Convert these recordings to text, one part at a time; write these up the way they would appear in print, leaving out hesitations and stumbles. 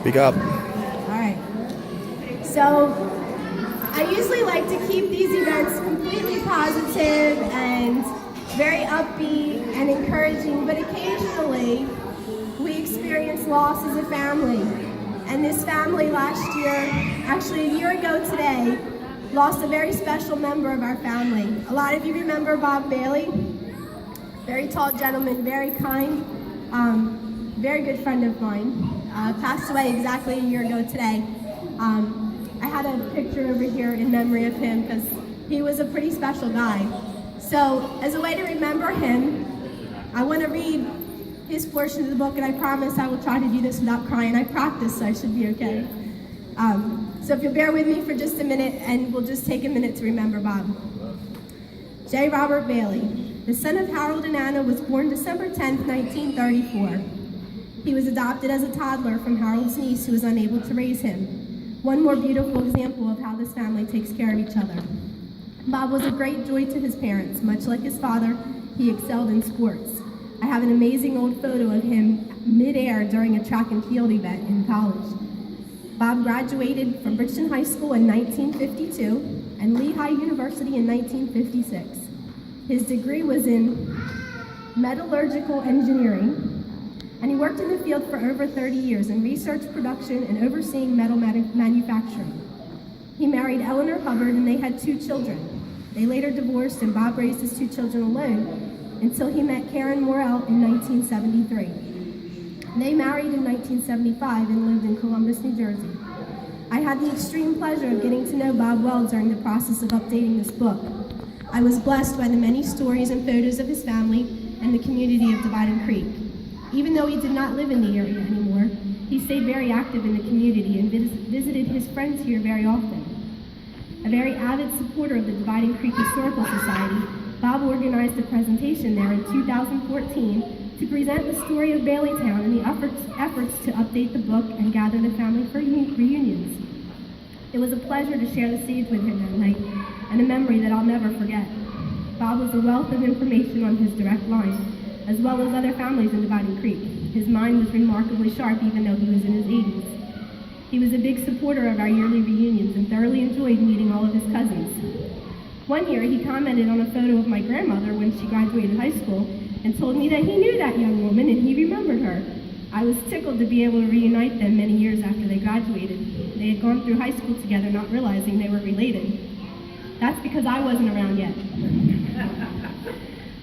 Speak up. All right. So I usually like to keep these events completely positive and very upbeat and encouraging, but occasionally we experience loss as a family. And this family last year, actually a year ago today, lost a very special member of our family. A lot of you remember Bob Bailey, very tall gentleman, very kind, very good friend of mine. Passed away exactly a year ago today. I had a picture over here in memory of him because he was a pretty special guy. So as a way to remember him, I want to read his portion of the book, and I promise I will try to do this without crying. I practiced, so I should be okay. So if you'll bear with me for just a minute, and we'll just take a minute to remember Bob. J. Robert Bailey, the son of Harold and Anna, was born December 10th, 1934. He was adopted as a toddler from Harold's niece, who was unable to raise him. One more beautiful example of how this family takes care of each other. Bob was a great joy to his parents. Much like his father, he excelled in sports. I have an amazing old photo of him mid-air during a track and field event in college. Bob graduated from Bridgeton High School in 1952 and Lehigh University in 1956. His degree was in metallurgical engineering, and he worked in the field for over 30 years in research, production, and overseeing metal manufacturing. He married Eleanor Hubbard, and they had 2 children. They later divorced, and Bob raised his 2 children alone until he met Karen Morrell in 1973. They married in 1975 and lived in Columbus, New Jersey. I had the extreme pleasure of getting to know Bob well during the process of updating this book. I was blessed by the many stories and photos of his family and the community of Dividing Creek. Even though he did not live in the area anymore, he stayed very active in the community and visited his friends here very often. A very avid supporter of the Dividing Creek Historical Society, Bob organized a presentation there in 2014 to present the story of Baileytown and the efforts to update the book and gather the family for reunions. It was a pleasure to share the stage with him that night, and a memory that I'll never forget. Bob was a wealth of information on his direct line, as well as other families in Dividing Creek. His mind was remarkably sharp even though he was in his 80s. He was a big supporter of our yearly reunions and thoroughly enjoyed meeting all of his cousins. One year he commented on a photo of my grandmother when she graduated high school and told me that he knew that young woman and he remembered her. I was tickled to be able to reunite them many years after they graduated. They had gone through high school together not realizing they were related. That's because I wasn't around yet.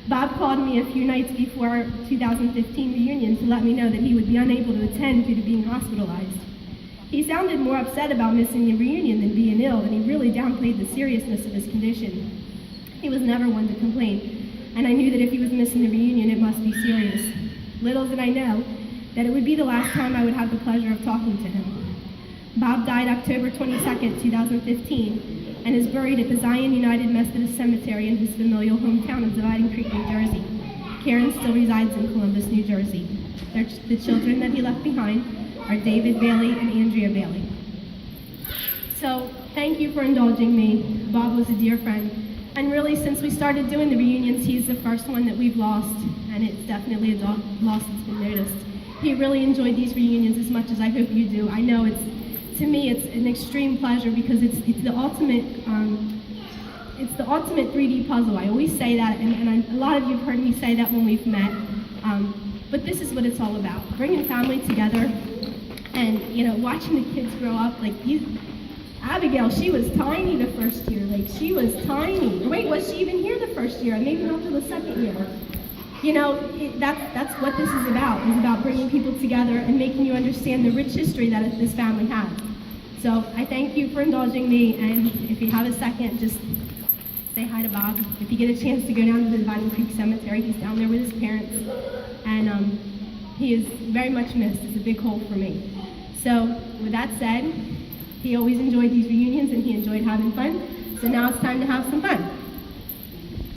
Bob called me a few nights before our 2015 reunion to let me know that he would be unable to attend due to being hospitalized. He sounded more upset about missing the reunion than being ill, and he really downplayed the seriousness of his condition. He was never one to complain, and I knew that if he was missing the reunion, it must be serious. Little did I know that it would be the last time I would have the pleasure of talking to him. Bob died October 22nd, 2015, and is buried at the Zion United Methodist Cemetery in his familial hometown of Dividing Creek, New Jersey. Karen still resides in Columbus, New Jersey. The children that he left behind are David Bailey and Andrea Bailey. So thank you for indulging me. Bob was a dear friend. And really, since we started doing the reunions, he's the first one that we've lost, and it's definitely a loss that's been noticed. He really enjoyed these reunions as much as I hope you do. I know to me, it's an extreme pleasure because it's the ultimate 3D puzzle. I always say that, and a lot of you have heard me say that when we've met. But this is what it's all about: bringing family together, and watching the kids grow up. Like Abigail, she was tiny the first year. Like she was tiny. Wait, was she even here the first year? Maybe not till the second year. That's what this is about. It's about bringing people together and making you understand the rich history that this family has. So I thank you for indulging me, and if you have a second, just say hi to Bob. If you get a chance to go down to the Dividing Creek Cemetery, he's down there with his parents, and he is very much missed. It's a big hole for me. So with that said, he always enjoyed these reunions and he enjoyed having fun, so now it's time to have some fun.